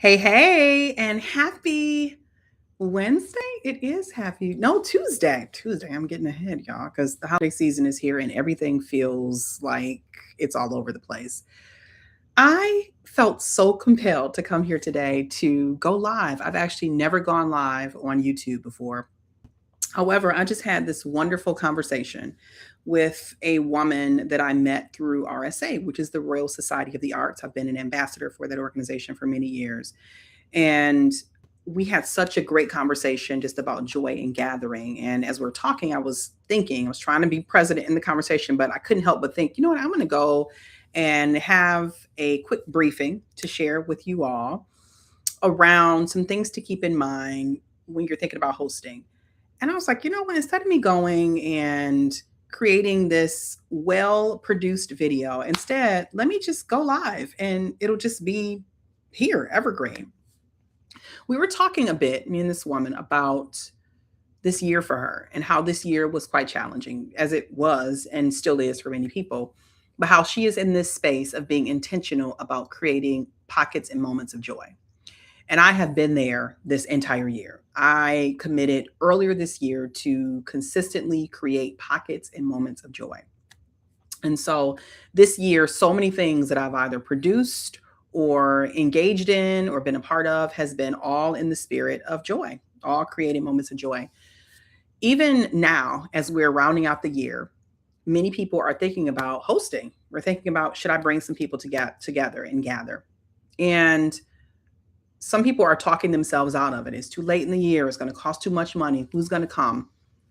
Hey, hey, and happy Wednesday. It is happy, no, Tuesday. Tuesday. I'm getting ahead, y'all, because the holiday season is here and everything feels like it's all over the place. I felt so compelled to come here today to go live. I've actually never gone live on YouTube before. However, I just had this wonderful conversation with a woman that I met through RSA, which is the Royal Society of the Arts. I've been an ambassador for that organization for many years. And we had such a great conversation just about joy and gathering. And as we're talking, I was trying to be present in the conversation, but I couldn't help but think, you know what, I'm going to go and have a quick briefing to share with you all around some things to keep in mind when you're thinking about hosting. And I was like, you know what, instead of me going and creating this well produced video, instead, let me just go live and it'll just be here, evergreen. We were talking a bit, me and this woman, about this year for her and how this year was quite challenging, as it was and still is for many people, but how she is in this space of being intentional about creating pockets and moments of joy. And I have been there this entire year. I committed earlier this year to consistently create pockets and moments of joy. And so this year, so many things that I've either produced or engaged in or been a part of has been all in the spirit of joy, all creating moments of joy. Even now, as we're rounding out the year, many people are thinking about hosting. We're thinking about, should I bring some people together and gather? And some people are talking themselves out of it. It's too late in the year. It's going to cost too much money. Who's going to come?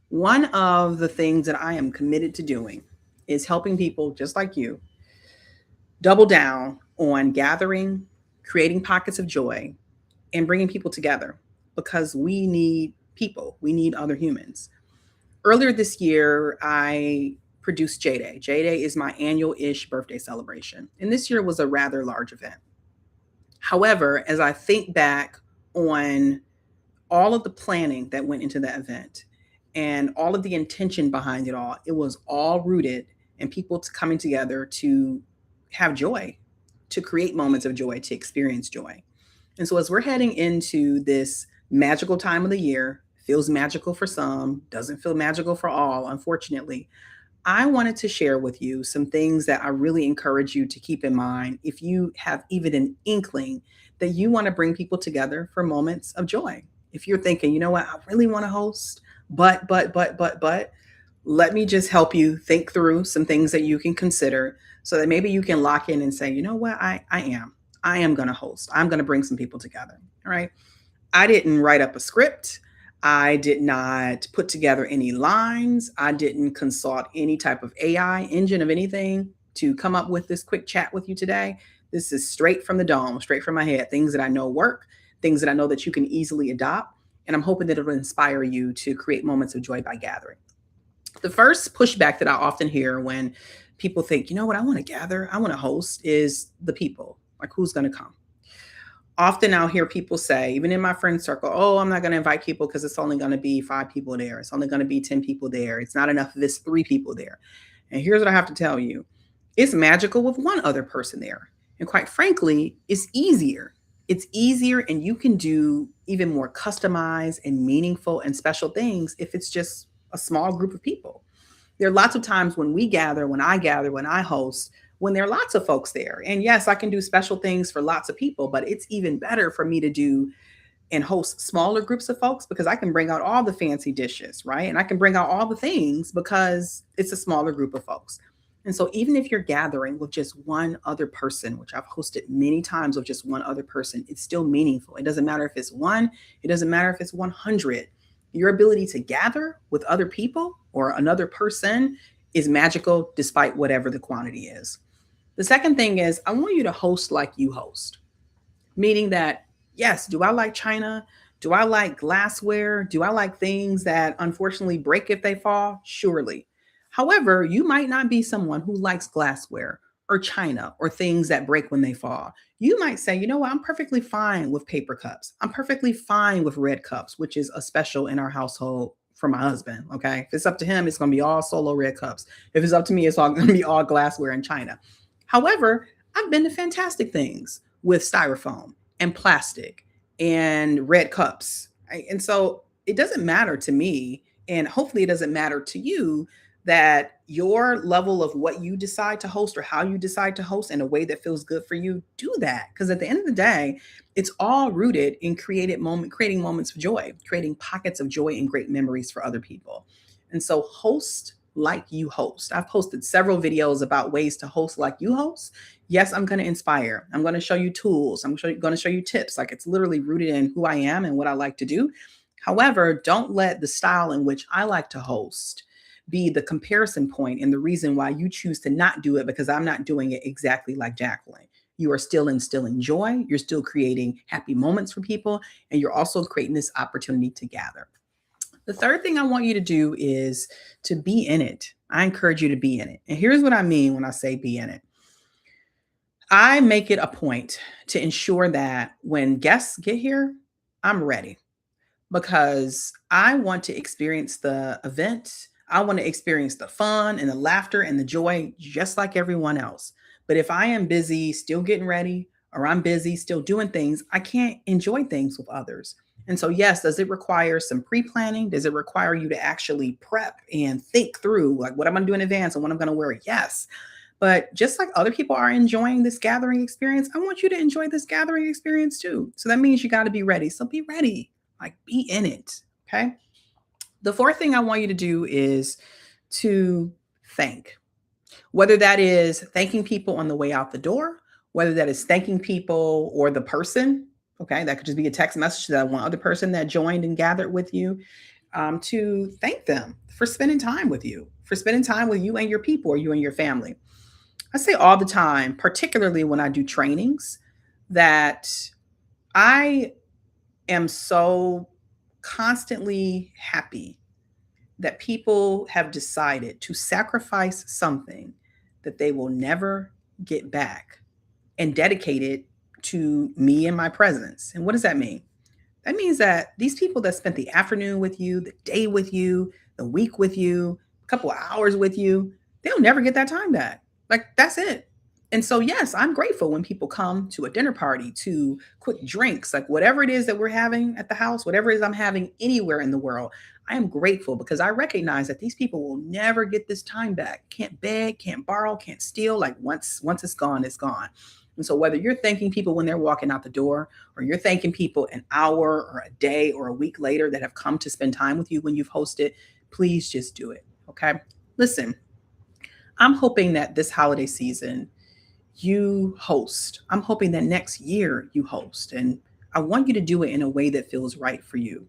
One of the things that I am committed to doing is helping people just like you double down on gathering, creating pockets of joy, and bringing people together because we need people. We need other humans. Earlier this year, I produced J Day. J Day is my annual ish birthday celebration. And this year was a rather large event. However, as I think back on all of the planning that went into that event and all of the intention behind it all, it was all rooted in people coming together to have joy, to create moments of joy, to experience joy. And so as we're heading into this magical time of the year, feels magical for some, doesn't feel magical for all, unfortunately. I wanted to share with you some things that I really encourage you to keep in mind if you have even an inkling that you want to bring people together for moments of joy. If you're thinking, you know what, I really want to host, but, let me just help you think through some things that you can consider so that maybe you can lock in and say, you know what, I am going to host. I'm going to bring some people together. All right. I didn't write up a script. I did not put together any lines. I didn't consult any type of AI engine of anything to come up with this quick chat with you today. This is straight from the dome, straight from my head, things that I know work, things that I know that you can easily adopt. And I'm hoping that it'll inspire you to create moments of joy by gathering. The first pushback that I often hear when people think, you know what, I want to gather, I want to host is the people. Like, who's going to come? Often I'll hear people say, even in my friend circle, oh, I'm not going to invite people because it's only going to be 5 people there. It's only going to be 10 people there. It's not enough of this 3 people there. And here's what I have to tell you, it's magical with one other person there. And quite frankly, it's easier. It's easier, and you can do even more customized and meaningful and special things if it's just a small group of people. There are lots of times when we gather, when I host, when there are lots of folks there. And yes, I can do special things for lots of people, but it's even better for me to do and host smaller groups of folks because I can bring out all the fancy dishes, right? And I can bring out all the things because it's a smaller group of folks. And so even if you're gathering with just one other person, which I've hosted many times with just one other person, it's still meaningful. It doesn't matter if it's one, it doesn't matter if it's 100. Your ability to gather with other people or another person is magical despite whatever the quantity is. The second thing is, I want you to host like you host, meaning that, yes, do I like china? Do I like glassware? Do I like things that unfortunately break if they fall? Surely. However, you might not be someone who likes glassware or china or things that break when they fall. You might say, you know what, I'm perfectly fine with paper cups. I'm perfectly fine with red cups, which is a special in our household for my husband. Okay. If it's up to him, it's going to be all solo red cups. If it's up to me, it's all going to be all glassware and china. However, I've been to fantastic things with styrofoam. and plastic and red cups. Right? And so it doesn't matter to me, and hopefully it doesn't matter to you, that your level of what you decide to host or how you decide to host in a way that feels good for you, do that. Because at the end of the day, it's all rooted in creating moments of joy, creating pockets of joy and great memories for other people. And so host like you host. I've posted several videos about ways to host like you host. Yes, I'm going to inspire. I'm going to show you tools. Going to show you tips. Like it's literally rooted in who I am and what I like to do. However, don't let the style in which I like to host be the comparison point and the reason why you choose to not do it because I'm not doing it exactly like Jacqueline. You are still instilling joy. You're still creating happy moments for people. And you're also creating this opportunity to gather. The third thing I want you to do is to be in it. I encourage you to be in it. And here's what I mean when I say be in it. I make it a point to ensure that when guests get here, I'm ready because I want to experience the event. I want to experience the fun and the laughter and the joy just like everyone else. But if I am busy still getting ready or I'm busy still doing things, I can't enjoy things with others. And so, yes, does it require some pre planning? Does it require you to actually prep and think through like what I'm going to do in advance and what I'm going to wear? Yes. But just like other people are enjoying this gathering experience, I want you to enjoy this gathering experience too. So that means you got to be ready. So be ready, like be in it. Okay. The fourth thing I want you to do is to thank, whether that is thanking people on the way out the door, whether that is thanking people or the person. Okay. That could just be a text message to that one other person that joined and gathered with you, to thank them for spending time with you, for spending time with you and your people or you and your family. I say all the time, particularly when I do trainings, that I am so constantly happy that people have decided to sacrifice something that they will never get back and dedicate it to me and my presence. And what does that mean? That means that these people that spent the afternoon with you, the day with you, the week with you, a couple of hours with you, they'll never get that time back. Like that's it. And so, yes, I'm grateful when people come to a dinner party, to quick drinks, like whatever it is that we're having at the house, whatever it is I'm having anywhere in the world. I am grateful because I recognize that these people will never get this time back. Can't beg, can't borrow, can't steal. Like once it's gone, it's gone. And so whether you're thanking people when they're walking out the door, or you're thanking people an hour or a day or a week later that have come to spend time with you when you've hosted, please just do it. Okay. Listen, I'm hoping that this holiday season you host. I'm hoping that next year you host. And I want you to do it in a way that feels right for you.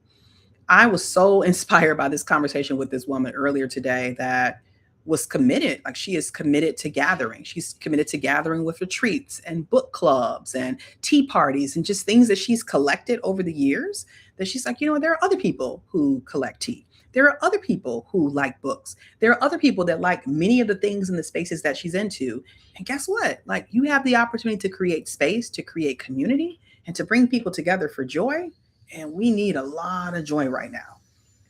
I was so inspired by this conversation with this woman earlier today that was committed. Like she is committed to gathering. She's committed to gathering with retreats and book clubs and tea parties and just things that she's collected over the years. That she's like, there are other people who collect tea. There are other people who like books. There are other people that like many of the things in the spaces that she's into. And guess what? Like you have the opportunity to create space, to create community, and to bring people together for joy. And we need a lot of joy right now.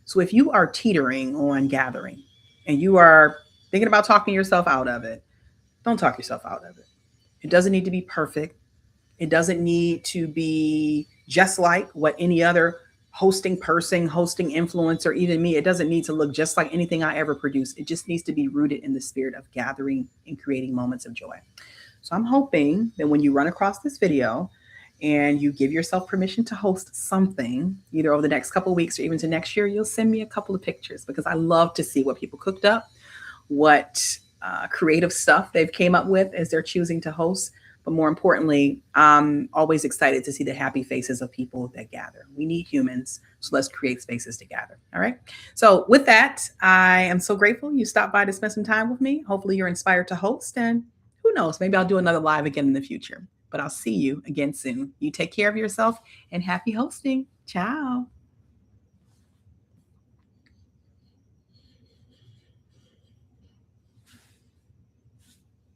So if you are teetering on gathering and you are thinking about talking yourself out of it, don't talk yourself out of it. It doesn't need to be perfect. It doesn't need to be just like what any other hosting person, hosting influencer, even me, it doesn't need to look just like anything I ever produce. It just needs to be rooted in the spirit of gathering and creating moments of joy. So I'm hoping that when you run across this video and you give yourself permission to host something, either over the next couple of weeks or even to next year, you'll send me a couple of pictures because I love to see what people cooked up, what creative stuff they've came up with as they're choosing to host. But more importantly, I'm always excited to see the happy faces of people that gather. We need humans, so let's create spaces to gather. All right. So with that, I am so grateful you stopped by to spend some time with me. Hopefully you're inspired to host, and who knows, maybe I'll do another live again in the future. But I'll see you again soon. You take care of yourself and happy hosting. Ciao.